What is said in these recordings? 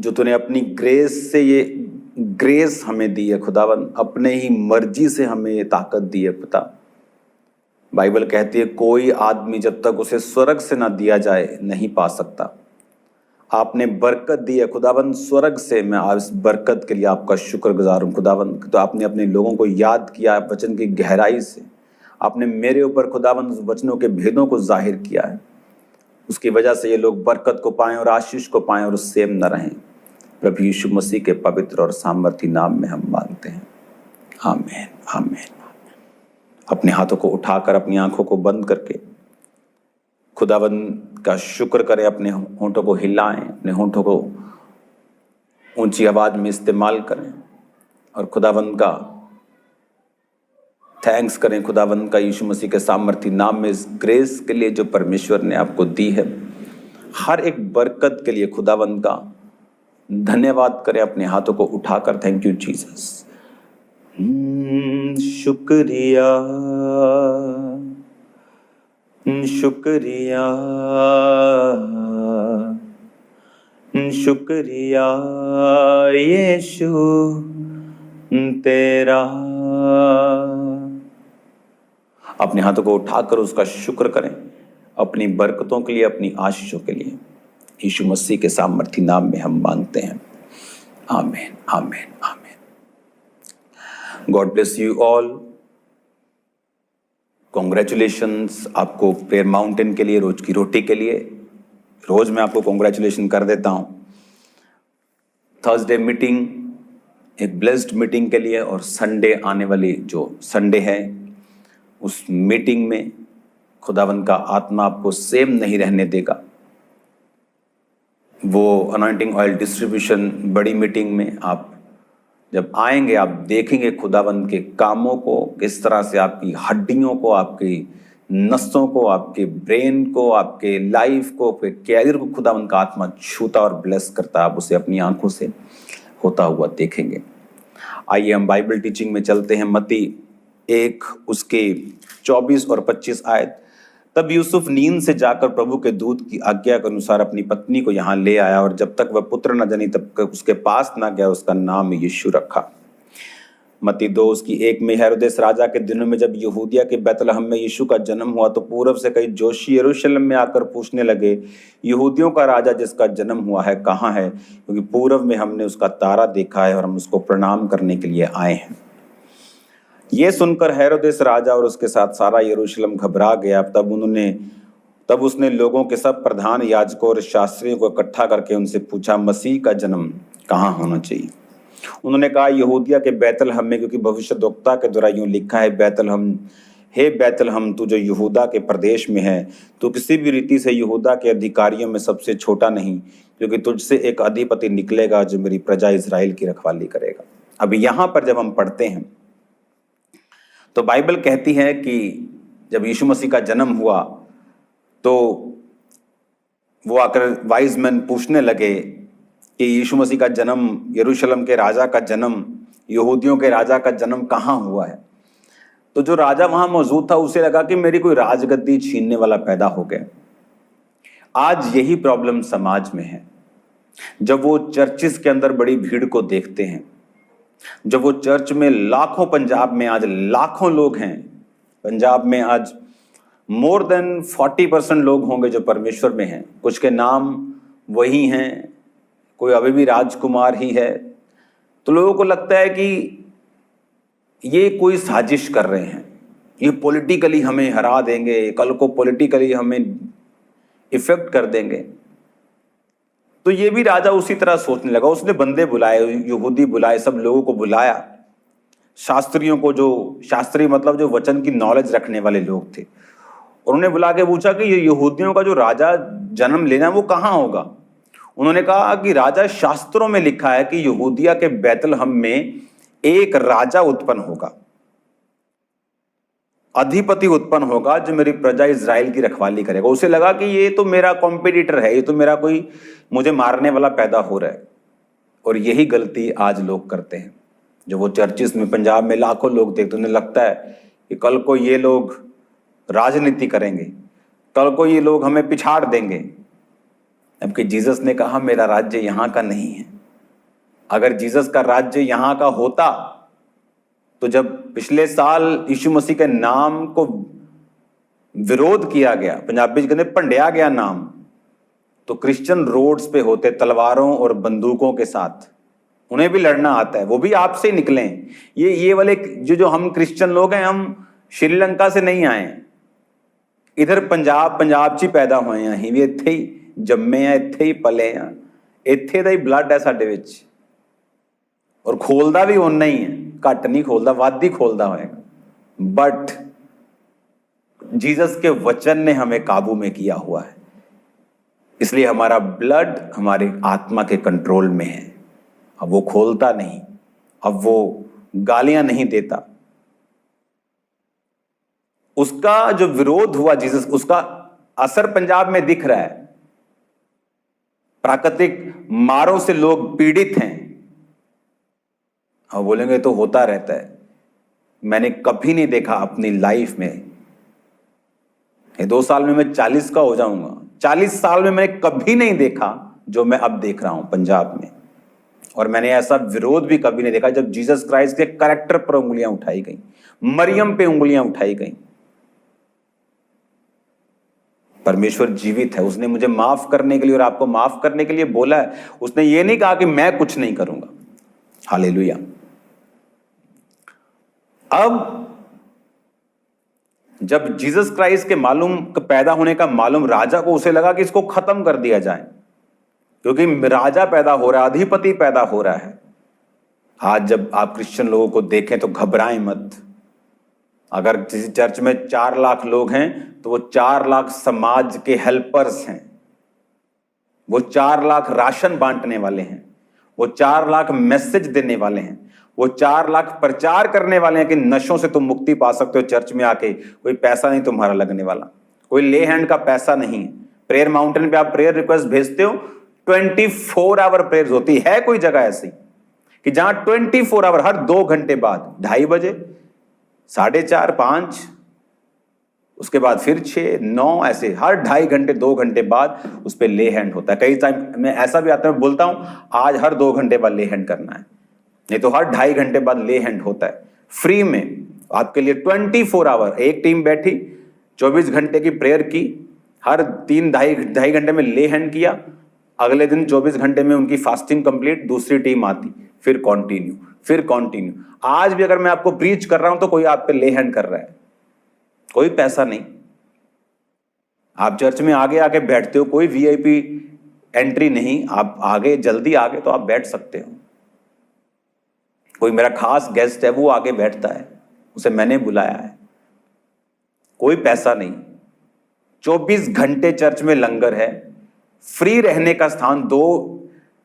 जो तूने अपनी ग्रेस से ये ग्रेस हमें दी है खुदावन, अपने ही मर्जी से हमें ये ताकत दी है पिता। बाइबल कहती है कोई आदमी जब तक उसे स्वर्ग से ना दिया जाए नहीं पा सकता। आपने बरकत दी है खुदावन स्वर्ग से, मैं इस बरकत के लिए आपका शुक्रगुजार हूँ खुदावन। तो आपने अपने लोगों को याद किया है वचन की गहराई से, आपने मेरे ऊपर खुदावन वचनों के भेदों को जाहिर किया है, उसकी वजह से ये लोग बरकत को पाएं और आशीष को पाएं और सेम न रहें। प्रभु यीशु मसीह के पवित्र और सामर्थी नाम में हम मांगते हैं, आमीन आमीन। अपने हाथों को उठाकर अपनी आंखों को बंद करके खुदावन का शुक्र करें, अपने होंठों को हिलाएं, अपने होंठों को ऊंची आवाज में इस्तेमाल करें और खुदावन का थैंक्स करें, खुदावन का यीशु मसीह के सामर्थी नाम में इस ग्रेस के लिए जो परमेश्वर ने आपको दी है, हर एक बरकत के लिए खुदावन का धन्यवाद करें। अपने हाथों को उठाकर थैंक यू जीसस, शुक्रिया शुक्रिया शुक्रिया यीशु तेरा। अपने हाथों को उठाकर उसका शुक्र करें अपनी बरकतों के लिए, अपनी आशीषों के लिए। यीशु मसीह के सामर्थी नाम में हम मांगते हैं, आमीन आमीन आमीन। God bless you all. Congratulations आपको प्रेयर माउंटेन के लिए, रोज की रोटी के लिए। रोज मैं आपको कॉन्ग्रेचुलेशन कर देता हूं। थर्सडे मीटिंग एक ब्लेस्ड मीटिंग के लिए, और संडे आने वाली जो संडे है उस मीटिंग में खुदावन का आत्मा आपको सेम नहीं रहने देगा। वो अनॉइंटिंग ऑयल डिस्ट्रीब्यूशन बड़ी मीटिंग में आप जब आएंगे, आप देखेंगे खुदावन के कामों को, किस तरह से आपकी हड्डियों को, आपकी नसों को, आपके ब्रेन को, आपके लाइफ को, आपके कैरियर को खुदावन का आत्मा छूता और ब्लेस करता। आप उसे अपनी आंखों से होता हुआ देखेंगे। आइए हम बाइबल टीचिंग में चलते हैं। मत्ती 1 उसके 24 और 25 आयत। तब यूसुफ नींद से जाकर प्रभु के दूत की आज्ञा के अनुसार अपनी पत्नी को यहाँ ले आया, और जब तक वह पुत्र न जनी तब तक उसके पास न गया, उसका नाम यीशु रखा। मत्ती 2 उसकी 1 में हेरोदेस राजा के दिनों में जब यहूदिया के बैतलहम में यीशु का जन्म हुआ, तो पूर्व से कई जोशी यरूशलेम में आकर पूछने लगे, यहूदियों का राजा जिसका जन्म हुआ है कहाँ है? क्योंकि पूर्व में हमने उसका तारा देखा है और हम उसको प्रणाम करने के लिए आए हैं। ये सुनकर हेरोदेस राजा और उसके साथ सारा यरूशलेम घबरा गया। तब उसने लोगों के सब प्रधान याजकों और शास्त्रियों को इकट्ठा करके उनसे पूछा, मसीह का जन्म कहाँ होना चाहिए? उन्होंने कहा, यहूदिया के बैतलहम में, क्योंकि भविष्यद्वक्ता के द्वारा यूं लिखा है, बैतलहम हे बैतलहम तू जो यहूदा के प्रदेश में है, तो किसी भी रीति से यहूदा के अधिकारियों में सबसे छोटा नहीं, क्योंकि तुझसे एक अधिपति निकलेगा जो मेरी प्रजा इजराइल की रखवाली करेगा। अब यहाँ पर जब हम पढ़ते हैं तो बाइबल कहती है कि जब यीशु मसीह का जन्म हुआ तो वो आकर वाइज मैन पूछने लगे कि यीशु मसीह का जन्म, यरूशलेम के राजा का जन्म, यहूदियों के राजा का जन्म कहाँ हुआ है? तो जो राजा वहां मौजूद था उसे लगा कि मेरी कोई राजगद्दी छीनने वाला पैदा हो गया। आज यही प्रॉब्लम समाज में है। जब वो चर्चिस के अंदर बड़ी भीड़ को देखते हैं, जब वो चर्च में लाखों, पंजाब में आज लाखों लोग हैं, पंजाब में आज मोर देन 40% लोग होंगे जो परमेश्वर में हैं, कुछ के नाम वही हैं, कोई अभी भी राजकुमार ही है, तो लोगों को लगता है कि ये कोई साजिश कर रहे हैं, ये पॉलिटिकली हमें हरा देंगे, कल को पॉलिटिकली हमें इफेक्ट कर देंगे। तो ये भी राजा उसी तरह सोचने लगा। उसने बंदे बुलाए, यहूदी बुलाए, सब लोगों को बुलाया, शास्त्रियों को, जो शास्त्री मतलब जो वचन की नॉलेज रखने वाले लोग थे, और उन्हें बुला के पूछा कि ये यहूदियों का जो राजा जन्म लेना है वो कहाँ होगा? उन्होंने कहा कि राजा शास्त्रों में लिखा है कि यहूदिया के बैतलहम में एक राजा उत्पन्न होगा, अधिपति उत्पन्न होगा जो मेरी प्रजा इजराइल की रखवाली करेगा। उसे लगा कि ये तो मेरा कॉम्पिटिटर है, ये तो मेरा कोई मुझे मारने वाला पैदा हो रहा है। और यही गलती आज लोग करते हैं। जो वो चर्चिस में पंजाब में लाखों लोग देखते, उन्हें लगता है कि कल को ये लोग राजनीति करेंगे, कल को ये लोग हमें पिछाड़ देंगे। जबकि जीसस ने कहा मेरा राज्य यहाँ का नहीं है, अगर जीसस का राज्य यहां का होता तो जब पिछले साल यीशु मसीह के नाम को विरोध किया गया, पंजाबी कहते भंडिया गया नाम, तो क्रिश्चियन रोड्स पे होते तलवारों और बंदूकों के साथ। उन्हें भी लड़ना आता है, वो भी आपसे ही निकले। ये वाले जो हम क्रिश्चियन लोग हैं, हम श्रीलंका से नहीं आए, इधर पंजाब च पैदा होए हैं, ਅਸੀਂ भी ਇੱਥੇ ਹੀ जम्मे हैं, ਇੱਥੇ ही पले हैं, ਇੱਥੇ ਦਾ ਹੀ ब्लड है ਸਾਡੇ ਵਿੱਚ। और खोलदा भी उन्ना ही है, घट नहीं खोलदा, ਵੱਧ ही खोलदा होएगा। बट जीसस के वचन ने हमें काबू में किया हुआ है, इसलिए हमारा ब्लड हमारे आत्मा के कंट्रोल में है। अब वो खोलता नहीं, अब वो गालियां नहीं देता। उसका जो विरोध हुआ जीसस, उसका असर पंजाब में दिख रहा है। प्राकृतिक मारों से लोग पीड़ित हैं। हम बोलेंगे तो होता रहता है। मैंने कभी नहीं देखा अपनी लाइफ में, ये 2 साल में मैं 40 का हो जाऊंगा, 40 साल में मैंने कभी नहीं देखा जो मैं अब देख रहा हूं पंजाब में। और मैंने ऐसा विरोध भी कभी नहीं देखा जब जीसस क्राइस्ट के कैरेक्टर पर उंगलियां उठाई गई, मरियम पे उंगलियां उठाई गई। परमेश्वर जीवित है, उसने मुझे माफ करने के लिए और आपको माफ करने के लिए बोला है। उसने ये नहीं कहा कि मैं कुछ नहीं करूंगा। हालेलुया। अब जब जीसस क्राइस्ट के पैदा होने का मालूम राजा को, उसे लगा कि इसको खत्म कर दिया जाए, क्योंकि राजा पैदा हो रहा है, अधिपति पैदा हो रहा है। आज जब आप क्रिश्चियन लोगों को देखें तो घबराएं मत। अगर किसी चर्च में 4 लाख लोग हैं तो वो 4 लाख समाज के हेल्पर्स हैं, वो 4 लाख राशन बांटने वाले हैं, वो 4 लाख मैसेज देने वाले हैं, वो 4 लाख प्रचार करने वाले हैं कि नशों से तुम मुक्ति पा सकते हो। चर्च में आके कोई पैसा नहीं तुम्हारा लगने वाला, कोई ले हैंड का पैसा नहीं। प्रेयर माउंटेन पे आप प्रेयर रिक्वेस्ट भेजते हो, 24 आवर प्रेयर होती है। कोई जगह ऐसी कि जहां 24 आवर, हर 2 घंटे बाद, 2:30 बजे, 4:30, 5, उसके बाद फिर 6, 9, ऐसे हर 2.5 घंटे 2 घंटे बाद उस पर ले हैंड होता है। कई टाइम में ऐसा भी आता है, मैं बोलता हूं आज हर 2 घंटे बाद ले हैंड करना है, नहीं तो हर 2.5 घंटे बाद ले हैंड होता है फ्री में आपके लिए। 24 आवर एक टीम बैठी, 24 घंटे की प्रेयर की, हर 3-2.5 घंटे में ले हैंड किया, अगले दिन 24 घंटे में उनकी फास्टिंग कंप्लीट, दूसरी टीम आती, फिर कंटिन्यू। आज भी अगर मैं आपको प्रीच कर रहा हूं तो कोई आप पे ले हैंड कर रहा है, कोई पैसा नहीं। आप चर्च में आगे आके बैठते हो, कोई वीआईपी एंट्री नहीं, आप आगे जल्दी आगे तो आप बैठ सकते हो। कोई मेरा खास गेस्ट है वो आगे बैठता है, उसे मैंने बुलाया है, कोई पैसा नहीं। 24 घंटे चर्च में लंगर है, फ्री रहने का स्थान,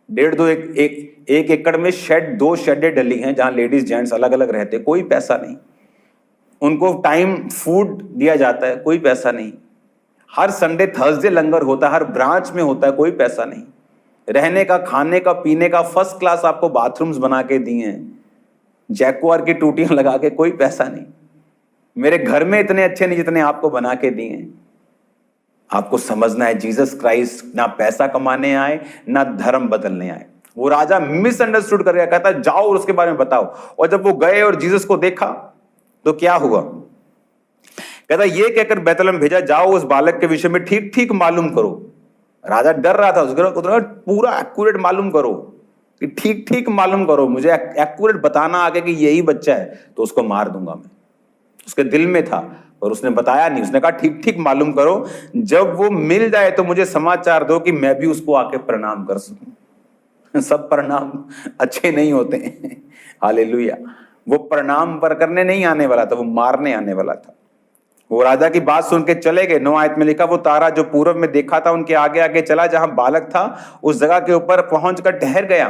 1.5 एकड़ में शेड, 2 शेडें डली हैं जहां लेडीज जेंट्स अलग अलग रहते, कोई पैसा नहीं। उनको टाइम फूड दिया जाता है, कोई पैसा नहीं। हर संडे थर्सडे लंगर होता है, हर ब्रांच में होता है, कोई पैसा नहीं। रहने का, खाने का, पीने का फर्स्ट क्लास आपको बाथरूम्स बना के दिए हैं, जैक्वार की टूटियां लगा के, कोई पैसा नहीं। मेरे घर में इतने अच्छे नहीं जितने आपको बना के दिए हैं। आपको समझना है जीसस क्राइस्ट ना पैसा कमाने आए, ना धर्म बदलने आए। वो राजा मिसअंडरस्टूड कर गया, कहता जाओ और उसके बारे में बताओ। और जब वो गए और जीसस को देखा तो क्या हुआ, कहता ये कहकर बैतलहम भेजा, जाओ उस बालक के विषय में ठीक ठीक मालूम करो। राजा डर रहा था, उसको पूरा एक्यूरेट मालूम करो, कि ठीक ठीक मालूम करो, मुझे एक्यूरेट बताना आगे कि यही बच्चा है तो उसको मार दूंगा मैं। उसके दिल में था और उसने बताया नहीं, उसने कहा ठीक ठीक मालूम करो, जब वो मिल जाए तो मुझे समाचार दो कि मैं भी उसको आके प्रणाम कर सकूं। सब प्रणाम अच्छे नहीं होते हैं। हालेलुया। वो प्रणाम पर करने नहीं आने वाला था, वो मारने आने वाला था। वो राजा की बात सुन के चले गए। 9 आयत में लिखा, वो तारा जो पूर्व में देखा था उनके आगे आगे चला, जहां बालक था उस जगह के ऊपर पहुंचकर ठहर गया,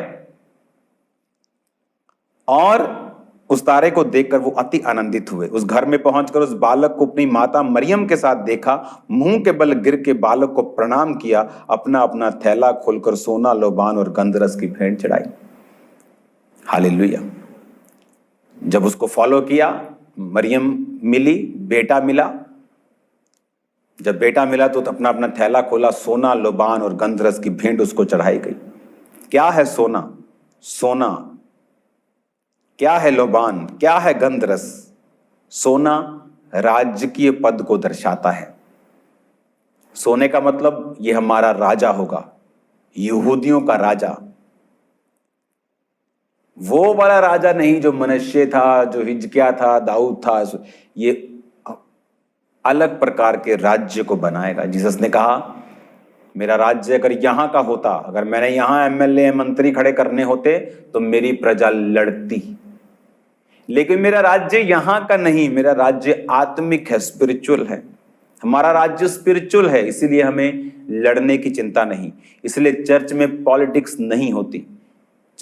और उस तारे को देखकर वो अति आनंदित हुए। उस घर में पहुंचकर उस बालक को अपनी माता मरियम के साथ देखा, मुंह के बल गिर के बालक को प्रणाम किया, अपना अपना थैला खोलकर सोना, लोबान और गंधरस की भेंट चढ़ाई। हालेलुया। जब उसको फॉलो किया, मरियम मिली, बेटा मिला। जब बेटा मिला तो अपना अपना थैला खोला, सोना, लोबान और गंधरस की भेंट उसको चढ़ाई गई। क्या है सोना? सोना, क्या है लोबान, क्या है गंधरस? सोना राजकीय पद को दर्शाता है। सोने का मतलब ये हमारा राजा होगा, यहूदियों का राजा। वो वाला राजा नहीं जो मनुष्य था, जो हिजकिया था, दाऊद था। ये अलग प्रकार के राज्य को बनाएगा। जीसस ने कहा मेरा राज्य अगर यहां का होता, अगर मैंने यहां एमएलए मंत्री खड़े करने होते तो मेरी प्रजा लड़ती, लेकिन मेरा राज्य यहां का नहीं, मेरा राज्य आत्मिक है, स्पिरिचुअल है। हमारा राज्य स्पिरिचुअल है, इसीलिए हमें लड़ने की चिंता नहीं। इसलिए चर्च में पॉलिटिक्स नहीं होती,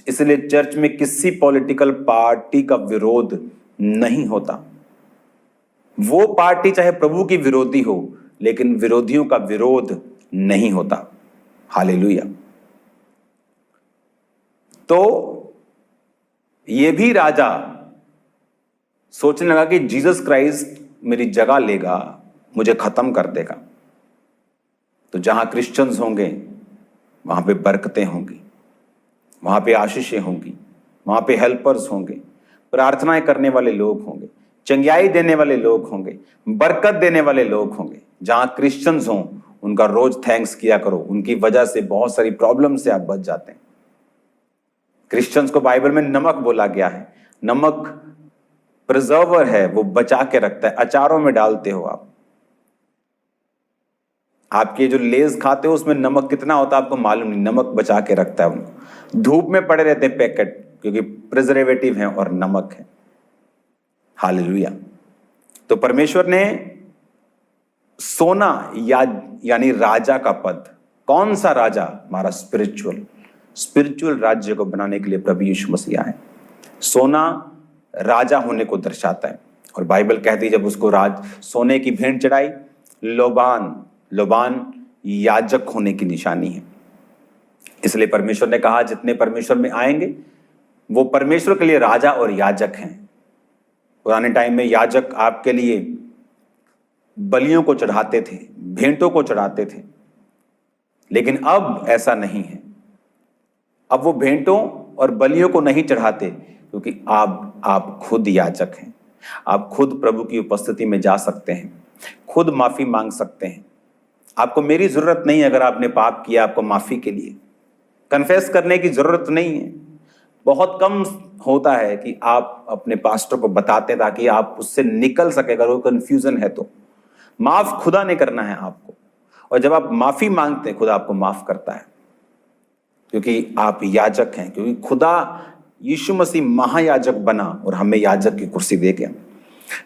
इसलिए चर्च में किसी पॉलिटिकल पार्टी का विरोध नहीं होता। वो पार्टी चाहे प्रभु की विरोधी हो, लेकिन विरोधियों का विरोध नहीं होता। हालेलुया। तो ये भी राजा सोचने लगा कि जीसस क्राइस्ट मेरी जगह लेगा, मुझे खत्म कर देगा। तो जहां क्रिश्चियंस होंगे वहां पे बरकतें होंगी, वहां पे आशीषें होंगी, वहां पे हेल्पर्स होंगे, प्रार्थनाएं करने वाले लोग होंगे, चंगियाई देने वाले लोग होंगे, बरकत देने वाले लोग होंगे। जहां क्रिश्चियंस हों उनका रोज थैंक्स किया करो, उनकी वजह से बहुत सारी प्रॉब्लम से आप बच जाते हैं। क्रिश्चियंस को बाइबल में नमक बोला गया है। नमक प्रिजर्वर है, वो बचा के रखता है। अचारों में डालते हो आप, आपके जो लेज खाते हो उसमें नमक कितना होता है आपको मालूम नहीं, नमक बचा के रखता है उनको। धूप में पड़े रहते हैं पैकेट, क्योंकि प्रिजर्वेटिव है और नमक है। हालेलुया। तो परमेश्वर ने सोना यानी राजा का पद, कौन सा राजा? हमारा स्पिरिचुअल राज्य को बनाने के लिए प्रभु यीशु मसीह आए। सोना राजा होने को दर्शाता है। और बाइबल कहती है जब उसको सोने की भेंट चढ़ाई, लोबान याजक होने की निशानी है। इसलिए परमेश्वर ने कहा जितने परमेश्वर में आएंगे वो परमेश्वर के लिए राजा और याजक हैं। पुराने टाइम में याजक आपके लिए बलियों को चढ़ाते थे, भेंटों को चढ़ाते थे, लेकिन अब ऐसा नहीं है। अब वो भेंटों और बलियों को नहीं चढ़ाते, क्योंकि आप खुद याजक हैं। आप खुद प्रभु की उपस्थिति में जा सकते हैं, खुद माफी मांग सकते हैं। आपको मेरी जरूरत नहीं है। अगर आपने पाप किया, आपको माफी के लिए कन्फेस करने की जरूरत नहीं है। बहुत कम होता है कि आप अपने पास्टर को बताते हैं ताकि आप उससे निकल सके। अगर वो कंफ्यूजन है तो माफ खुदा ने करना है आपको, और जब आप माफी मांगते हैं खुदा आपको माफ करता है, क्योंकि आप याजक हैं। क्योंकि खुदा यीशु मसीह महायाजक बना और हमें याजक की कुर्सी दे गया।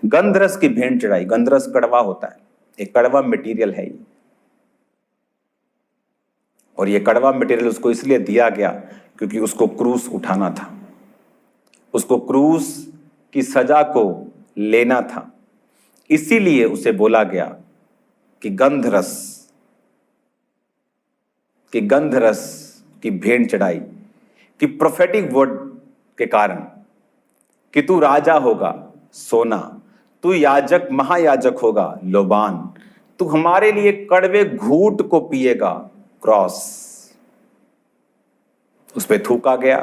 गंधरस की भेंट चढ़ाई। गंधरस कड़वा होता है, एक कड़वा मटेरियल है ये, और ये कड़वा मटेरियल उसको इसलिए दिया गया क्योंकि उसको क्रूस उठाना था, उसको क्रूस की सजा को लेना था। इसीलिए उसे बोला गया कि गंधरस की भेंट चढ़ाई, कि प्रोफेटिक वर्ड के कारण कि तू राजा होगा सोना, तू याजक महायाजक होगा लोबान, तू हमारे लिए कड़वे घूंट को पिएगा क्रॉस। उस पे थूका गया,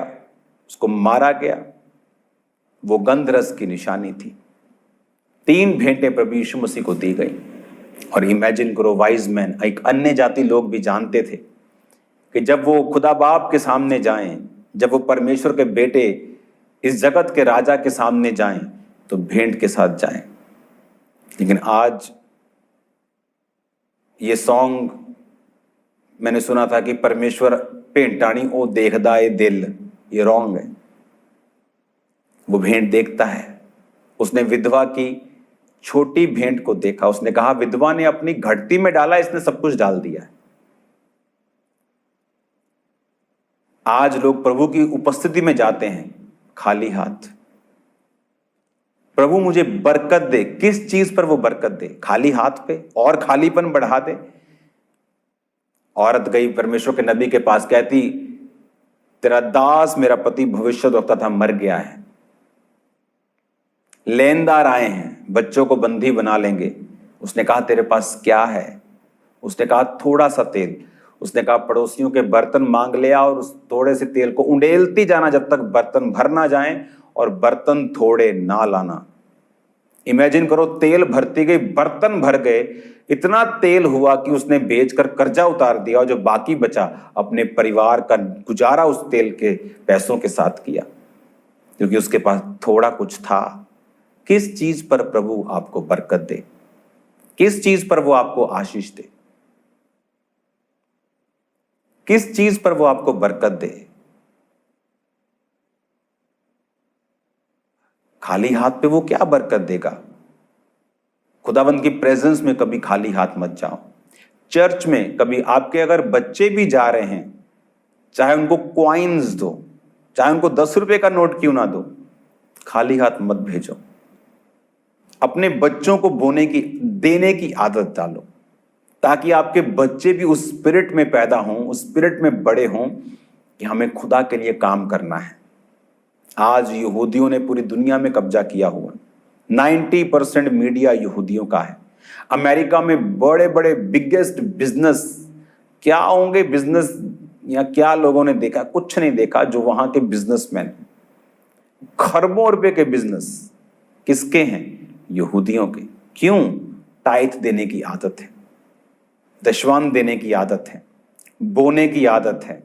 उसको मारा गया। वो गंधरस की निशानी थी। 3 भेंटें प्रभु यीशु मसीह को दी गई। और इमेजिन करो, वाइज मैन, एक अन्य जाति लोग भी जानते थे कि जब वो खुदा बाप के सामने जाएं, जब वो परमेश्वर के बेटे इस जगत के राजा के सामने जाएं, तो भेंट के साथ जाएं। लेकिन आज ये सॉन्ग मैंने सुना था कि परमेश्वर भेंटाणी ओ देखदा ए दिल, ये रॉन्ग है। वो भेंट देखता है। उसने विधवा की छोटी भेंट को देखा। उसने कहा विधवा ने अपनी घटती में डाला, इसने सब कुछ डाल दिया है। आज लोग प्रभु की उपस्थिति में जाते हैं खाली हाथ। प्रभु मुझे बरकत दे। किस चीज पर वो बरकत दे? खाली हाथ पे और खालीपन बढ़ा दे। औरत गई परमेश्वर के नबी के पास, कहती तेरा दास मेरा पति भविष्यद्वक्ता था, मर गया है, लेनदार आए हैं, बच्चों को बंदी बना लेंगे। उसने कहा तेरे पास क्या है? उसने कहा थोड़ा सा तेल। उसने कहा पड़ोसियों के बर्तन मांग ले आओ और उस थोड़े से तेल को उंडेलती जाना जब तक बर्तन भर ना जाए, और बर्तन थोड़े ना लाना। इमेजिन करो, तेल भरती गई, बर्तन भर गए, इतना तेल हुआ कि उसने बेचकर कर्जा उतार दिया, और जो बाकी बचा अपने परिवार का गुजारा उस तेल के पैसों के साथ किया, क्योंकि उसके पास थोड़ा कुछ था। किस चीज पर प्रभु आपको बरकत दे, किस चीज पर वो आपको आशीष दे, किस चीज पर वो आपको बरकत दे। खाली हाथ पे वो क्या बरकत देगा? खुदावंद की प्रेजेंस में कभी खाली हाथ मत जाओ। चर्च में कभी आपके अगर बच्चे भी जा रहे हैं, चाहे उनको क्वाइंस दो, चाहे उनको 10 रुपए का नोट क्यों ना दो, खाली हाथ मत भेजो। अपने बच्चों को देने की आदत डालो, ताकि आपके बच्चे भी उस स्पिरिट में पैदा हों, उस स्पिरिट में बड़े हों कि हमें खुदा के लिए काम करना है। आज यहूदियों ने पूरी दुनिया में कब्जा किया हुआ, 90% मीडिया यहूदियों का है। अमेरिका में बड़े बड़े बिगेस्ट बिजनेस क्या होंगे, बिजनेस या क्या लोगों ने देखा? कुछ नहीं देखा। जो वहां के बिजनेसमैन, खरबों रुपए के बिजनेस किसके हैं? यहूदियों के। क्यों? टाइथ देने की आदत है, दशवान देने की आदत है, बोने की आदत है।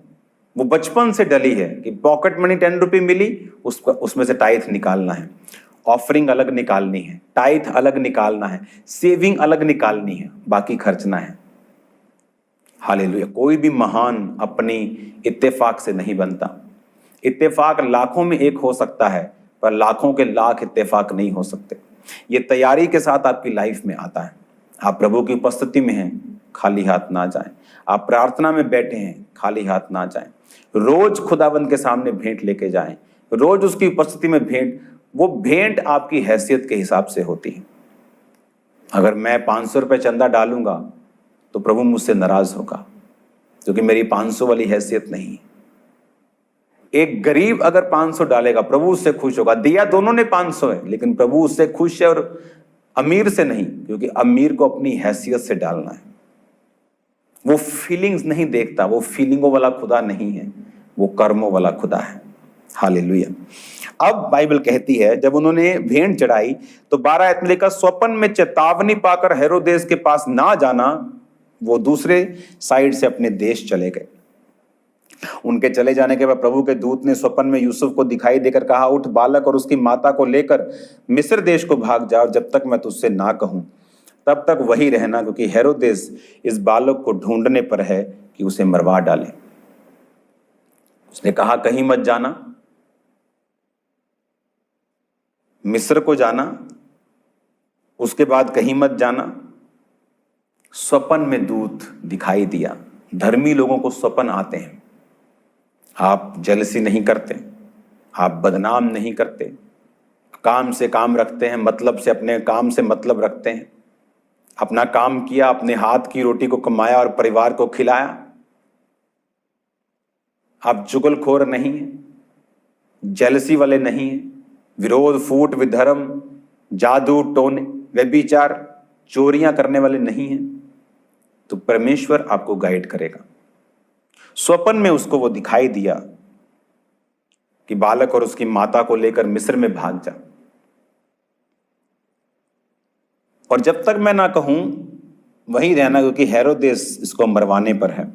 वो बचपन से डली है कि पॉकेट मनी 10 रुपए मिली, उसमें से टाइथ निकालना है, ऑफरिंग अलग निकालनी है, टाइथ अलग निकालना है, सेविंग अलग निकालनी है, बाकी खर्चना है। हालेलुया। कोई भी महान अपनी इत्तेफाक से नहीं बनता। इत्तेफाक लाखों में एक हो सकता है, पर लाखों के लाख इत्तेफाक नहीं हो सकते। ये तैयारी के साथ आपकी लाइफ में आता है। आप प्रभु की उपस्थिति में हैं, खाली हाथ ना जाएं। आप प्रार्थना में बैठे हैं, खाली हाथ ना जाएं। रोज खुदावंद के सामने भेंट लेके जाएं, रोज उसकी उपस्थिति में भेंट। वो भेंट आपकी हैसियत के हिसाब से होती है। अगर मैं 500 रुपए चंदा डालूंगा तो प्रभु मुझसे नाराज होगा, क्योंकि मेरी 500 वाली हैसियत नहीं। एक गरीब अगर 500 डालेगा, प्रभु उससे खुश होगा। दिया दोनों ने 500 है, लेकिन प्रभु उससे खुश है, और अमीर से नहीं, क्योंकि अमीर को अपनी हैसियत से डालना है। वो फीलिंग्स नहीं देखता, वो फीलिंगों वाला खुदा नहीं है, वो कर्मों वाला खुदा है। हालेलुया। अब बाइबल कहती है, जब उन्होंने भेंट चढ़ाई तो 12 आयत में लिखा, स्वप्न में चेतावनी पाकर हेरोदेस के पास ना जाना, वो दूसरे साइड से अपने देश चले गए। उनके चले जाने के बाद प्रभु के दूत ने स्वप्न में यूसुफ को दिखाई देकर कहा, उठ, बालक और उसकी माता को लेकर मिस्र देश को भाग जा, और जब तक मैं तुझसे ना कहूं तब तक वही रहना, क्योंकि हेरोदेस इस बालक को ढूंढने पर है कि उसे मरवा डाले। उसने कहा, कहीं मत जाना, मिस्र को जाना, उसके बाद कहीं मत जाना। स्वप्न में दूत दिखाई दिया। धर्मी लोगों को स्वप्न आते हैं। आप जलसी नहीं करते, आप बदनाम नहीं करते, काम से काम रखते हैं, मतलब से अपने काम से मतलब रखते हैं। अपना काम किया, अपने हाथ की रोटी को कमाया और परिवार को खिलाया। आप चुगलखोर नहीं हैं, जेलसी वाले नहीं हैं, विरोध, फूट, विधर्म, जादू टोने, व्यभिचार, चोरियां करने वाले नहीं हैं, तो परमेश्वर आपको गाइड करेगा। स्वप्न में उसको वो दिखाई दिया कि बालक और उसकी माता को लेकर मिस्र में भाग जा, और जब तक मैं ना कहूं वहीं रहना, क्योंकि हेरोदेस इसको मरवाने पर है।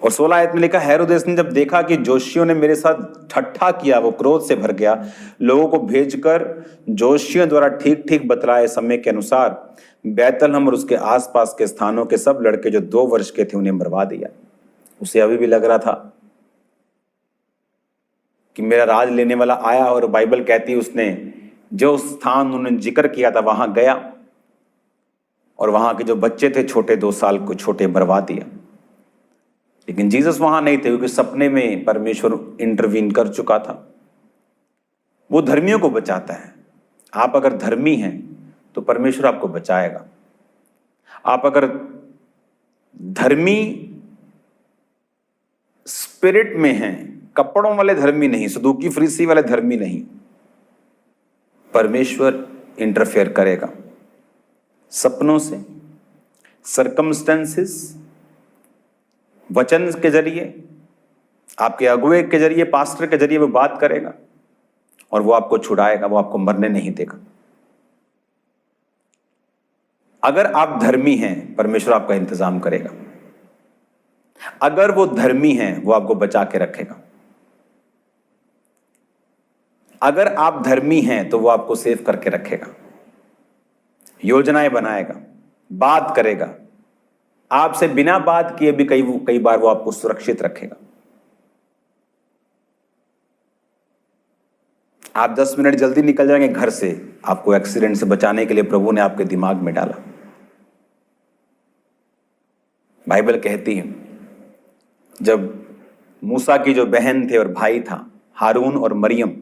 और 16 आयत में लिखा, हेरोदेस ने जब देखा कि जोशियों ने मेरे साथ ठट्ठा किया, वो क्रोध से भर गया। लोगों को भेजकर जोशियों द्वारा ठीक ठीक बतलाए समय के अनुसार बैतलहम और उसके आसपास के स्थानों के सब लड़के जो 2 वर्ष के थे उन्हें मरवा दिया। उसे अभी भी लग रहा था कि मेरा राज लेने वाला आया, और बाइबल कहती है उसने जो स्थान उन्होंने जिक्र किया था वहां गया, और वहां के जो बच्चे थे छोटे 2 साल को छोटे मरवा दिया। लेकिन जीसस वहां नहीं थे, क्योंकि सपने में परमेश्वर इंटरवीन कर चुका था। वो धर्मियों को बचाता है। आप अगर धर्मी हैं तो परमेश्वर आपको बचाएगा। आप अगर धर्मी स्पिरिट में हैं, कपड़ों वाले धर्मी नहीं, सदूकी फरीसी वाले धर्मी नहीं, परमेश्वर इंटरफेयर करेगा सपनों से, सर्कमस्टेंसेस, वचन के जरिए, आपके अगुवे के जरिए, पास्टर के जरिए वो बात करेगा और वो आपको छुड़ाएगा, वो आपको मरने नहीं देगा। अगर आप धर्मी हैं, परमेश्वर आपका इंतजाम करेगा। अगर वो धर्मी हैं, वो आपको बचा के रखेगा। अगर आप धर्मी हैं तो वो आपको सेव करके रखेगा, योजनाएं बनाएगा, बात करेगा, आपसे बिना बात किए भी कई बार वो आपको सुरक्षित रखेगा। आप 10 मिनट जल्दी निकल जाएंगे घर से, आपको एक्सीडेंट से बचाने के लिए प्रभु ने आपके दिमाग में डाला। बाइबल कहती है जब मूसा की जो बहन थे और भाई था हारून और मरियम,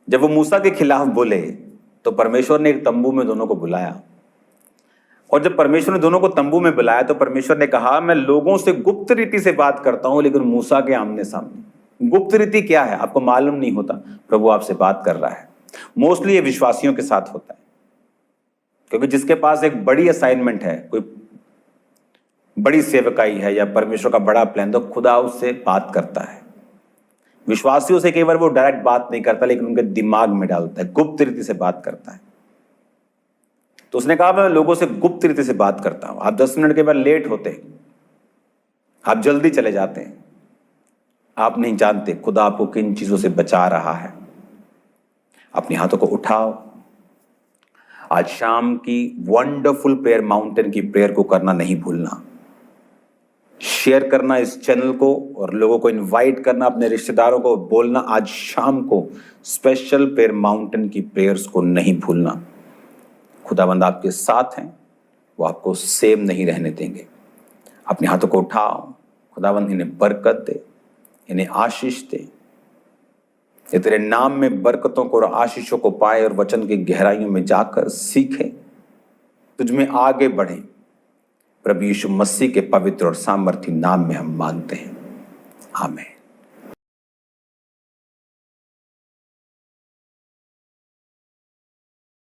जब वो मूसा के खिलाफ बोले तो परमेश्वर ने एक तंबू में दोनों को बुलाया। और जब परमेश्वर ने दोनों को तंबू में बुलाया तो परमेश्वर ने कहा, मैं लोगों से गुप्त रीति से बात करता हूं, लेकिन मूसा के आमने सामने। गुप्त रीति क्या है आपको मालूम नहीं होता, प्रभु आपसे बात कर रहा है। मोस्टली ये विश्वासियों के साथ होता है, क्योंकि जिसके पास एक बड़ी असाइनमेंट है, कोई बड़ी सेवकाई है या परमेश्वर का बड़ा प्लान, तो खुदा उससे बात करता है। विश्वासियों से कई बार वो डायरेक्ट बात नहीं करता, लेकिन उनके दिमाग में डालता है, गुप्त रीति से बात करता है। तो उसने कहा मैं लोगों से गुप्त रीति से बात करता हूं। आप 10 मिनट के बाद लेट होते, आप जल्दी चले जाते हैं, आप नहीं जानते खुदा आपको किन चीजों से बचा रहा है। अपने हाथों को उठाओ, आज शाम की वंडरफुल प्रेयर माउंटेन की प्रेयर को करना नहीं भूलना। शेयर करना इस चैनल को और लोगों को इनवाइट करना, अपने रिश्तेदारों को बोलना आज शाम को स्पेशल प्रेयर माउंटेन की प्रेयर्स को नहीं भूलना। खुदावंद आपके साथ हैं, वो आपको सेम नहीं रहने देंगे। अपने हाथों को उठाओ, खुदावंद इन्हें बरकत दे, इन्हें आशीष दे। ये तेरे नाम में बरकतों को और आशीषों को पाए और वचन की गहराइयों में जाकर सीखे, तुझ में आगे बढ़े। प्रभु यीशु मसीह के पवित्र और सामर्थी नाम में हम मांगते हैं, आमीन।